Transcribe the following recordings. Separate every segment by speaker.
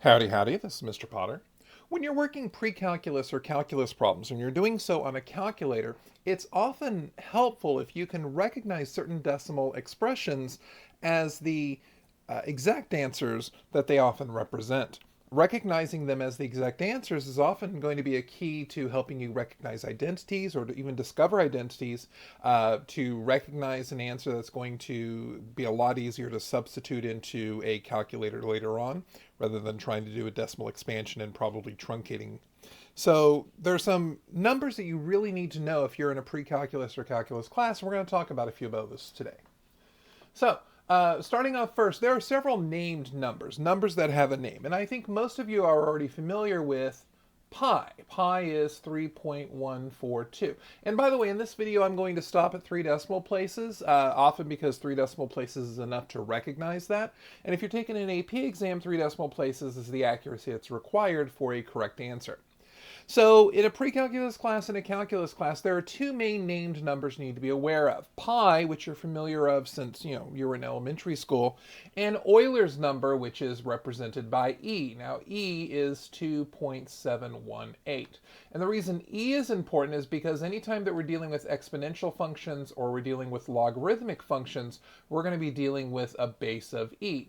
Speaker 1: Howdy, howdy, this is Mr. Potter. When you're working pre-calculus or calculus problems, and you're doing so on a calculator, it's often helpful if you can recognize certain decimal expressions as the exact answers that they often represent. Recognizing them as the exact answers is often going to be a key to helping you recognize identities or to even discover identities, to recognize an answer that's going to be a lot easier to substitute into a calculator later on, rather than trying to do a decimal expansion and probably truncating. So there are some numbers that you really need to know if you're in a pre-calculus or calculus class, and we're going to talk about a few of those today. So, starting off first, there are several named numbers, numbers that have a name. And I think most of you are already familiar with pi. Pi is 3.142. And by the way, in this video, I'm going to stop at 3 decimal places, often because 3 decimal places is enough to recognize that. And if you're taking an AP exam, 3 decimal places is the accuracy that's required for a correct answer. So in a pre-calculus class and a calculus class, there are two main named numbers you need to be aware of. Pi, which you're familiar of since you were in elementary school, and Euler's number, which is represented by E. Now E is 2.718. And the reason E is important is because anytime that we're dealing with exponential functions or we're dealing with logarithmic functions, we're going to be dealing with a base of E.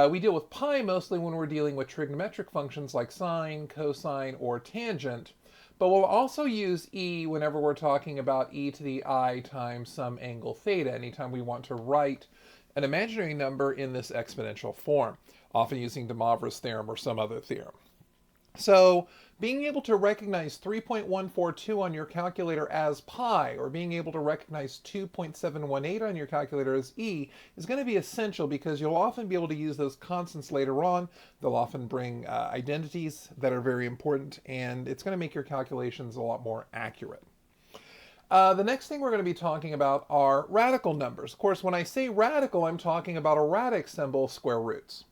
Speaker 1: We deal with pi mostly when we're dealing with trigonometric functions like sine, cosine, or tangent, but we'll also use e whenever we're talking about e to the I times some angle theta, anytime we want to write an imaginary number in this exponential form, often using De Moivre's theorem or some other theorem. So being able to recognize 3.142 on your calculator as pi, or being able to recognize 2.718 on your calculator as e, is going to be essential because you'll often be able to use those constants later on. They'll often bring identities that are very important, and it's going to make your calculations a lot more accurate. The next thing we're going to be talking about are radical numbers. Of course, when I say radical, I'm talking about a radix symbol, square roots.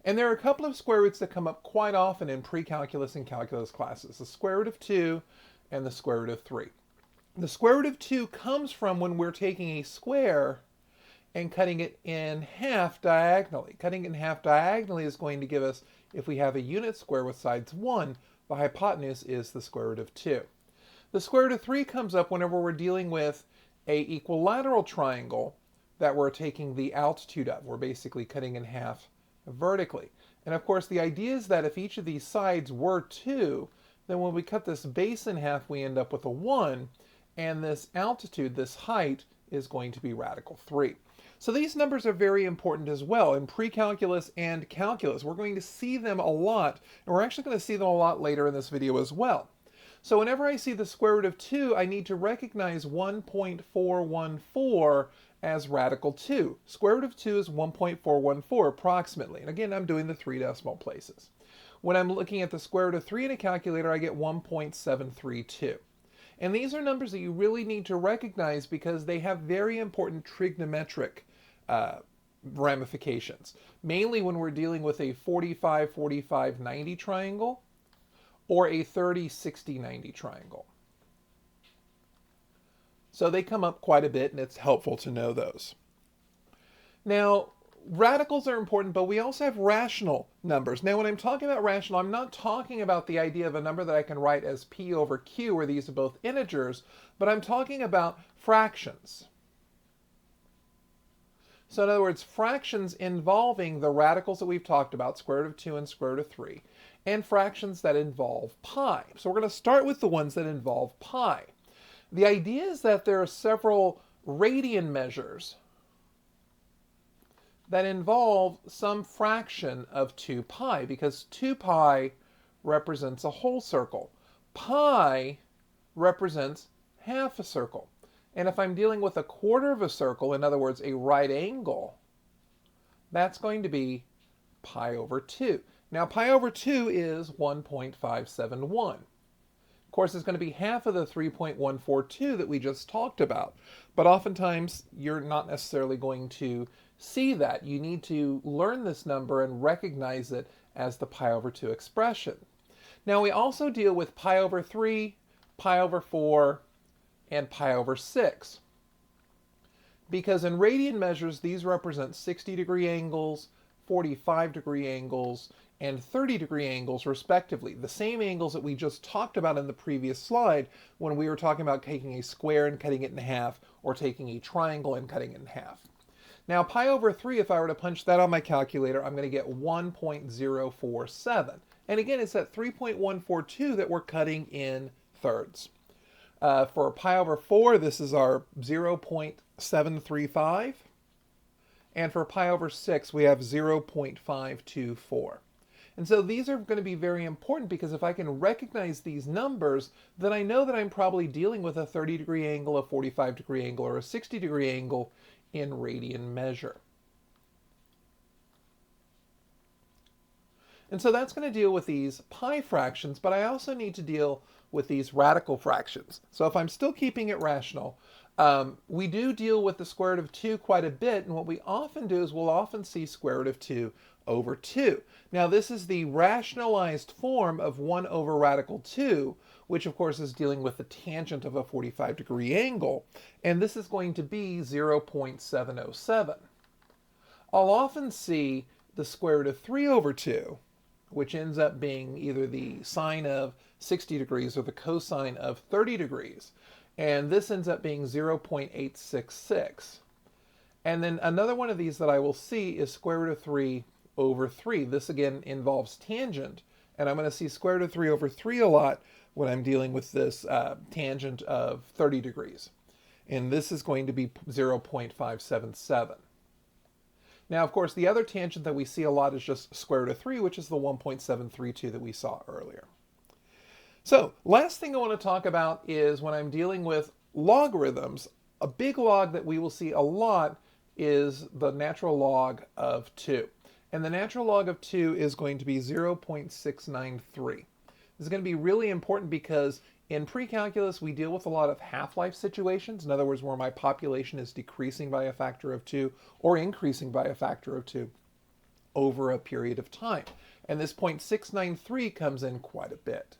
Speaker 1: And there are a couple of square roots that come up quite often in pre-calculus and calculus classes, the square root of 2 and the square root of 3. The square root of 2 comes from when we're taking a square and cutting it in half diagonally. Cutting it in half diagonally is going to give us, if we have a unit square with sides 1, the hypotenuse is the square root of 2. The square root of 3 comes up whenever we're dealing with a equilateral triangle that we're taking the altitude of. We're basically cutting in half vertically. And of course, the idea is that if each of these sides were 2, then when we cut this base in half, we end up with a 1, and this altitude, this height, is going to be radical 3. So these numbers are very important as well in pre-calculus and calculus. We're going to see them a lot, and we're actually going to see them a lot later in this video as well. So whenever I see the square root of 2, I need to recognize 1.414 as radical 2. Square root of 2 is 1.414 approximately. And again, I'm doing the 3 decimal places. When I'm looking at the square root of 3 in a calculator, I get 1.732. And these are numbers that you really need to recognize because they have very important trigonometric ramifications. Mainly when we're dealing with a 45-45-90 triangle or a 30-60-90 triangle. So they come up quite a bit, and it's helpful to know those. Now, radicals are important, but we also have rational numbers. Now, when I'm talking about rational, I'm not talking about the idea of a number that I can write as p over q, where these are both integers, but I'm talking about fractions. So in other words, fractions involving the radicals that we've talked about, square root of 2 and square root of 3, and fractions that involve pi. So we're going to start with the ones that involve pi. The idea is that there are several radian measures that involve some fraction of 2 pi, because 2 pi represents a whole circle. Pi represents half a circle. And if I'm dealing with a quarter of a circle, in other words, a right angle, that's going to be pi over 2. Now, pi over 2 is 1.571. Of course, it's going to be half of the 3.142 that we just talked about. But oftentimes, you're not necessarily going to see that. You need to learn this number and recognize it as the pi over 2 expression. Now, we also deal with pi over 3, pi over 4, and pi over 6. Because in radian measures, these represent 60-degree angles, 45-degree angles, and 30-degree angles respectively. The same angles that we just talked about in the previous slide when we were talking about taking a square and cutting it in half, or taking a triangle and cutting it in half. Now pi over 3, if I were to punch that on my calculator, I'm going to get 1.047. And again, it's that 3.142 that we're cutting in thirds. For pi over 4, this is our 0.735. And for pi over 6, we have 0.524. And so these are going to be very important, because if I can recognize these numbers, then I know that I'm probably dealing with a 30-degree angle, a 45-degree angle, or a 60-degree angle in radian measure. And so that's going to deal with these pi fractions, but I also need to deal with these radical fractions. So if I'm still keeping it rational, we do deal with the square root of 2 quite a bit, and what we often do is we'll often see square root of 2 over 2. Now this is the rationalized form of 1 over radical 2, which of course is dealing with the tangent of a 45-degree angle, and this is going to be 0.707. I'll often see the square root of 3 over 2, which ends up being either the sine of 60 degrees or the cosine of 30 degrees. And this ends up being 0.866. And then another one of these that I will see is square root of 3 over 3. This again involves tangent, and I'm going to see square root of 3 over 3 a lot when I'm dealing with this tangent of 30 degrees. And this is going to be 0.577. Now, of course, the other tangent that we see a lot is just square root of 3, which is the 1.732 that we saw earlier. So, last thing I want to talk about is when I'm dealing with logarithms, a big log that we will see a lot is the natural log of 2. And the natural log of 2 is going to be 0.693. This is going to be really important because in pre-calculus we deal with a lot of half-life situations. In other words, where my population is decreasing by a factor of 2 or increasing by a factor of 2 over a period of time. And this 0.693 comes in quite a bit.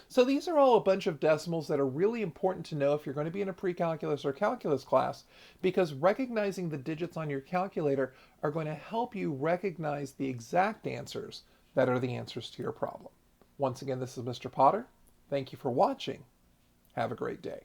Speaker 1: So these are all a bunch of decimals that are really important to know if you're going to be in a pre-calculus or calculus class, because recognizing the digits on your calculator are going to help you recognize the exact answers that are the answers to your problem. Once again, this is Mr. Potter. Thank you for watching. Have a great day.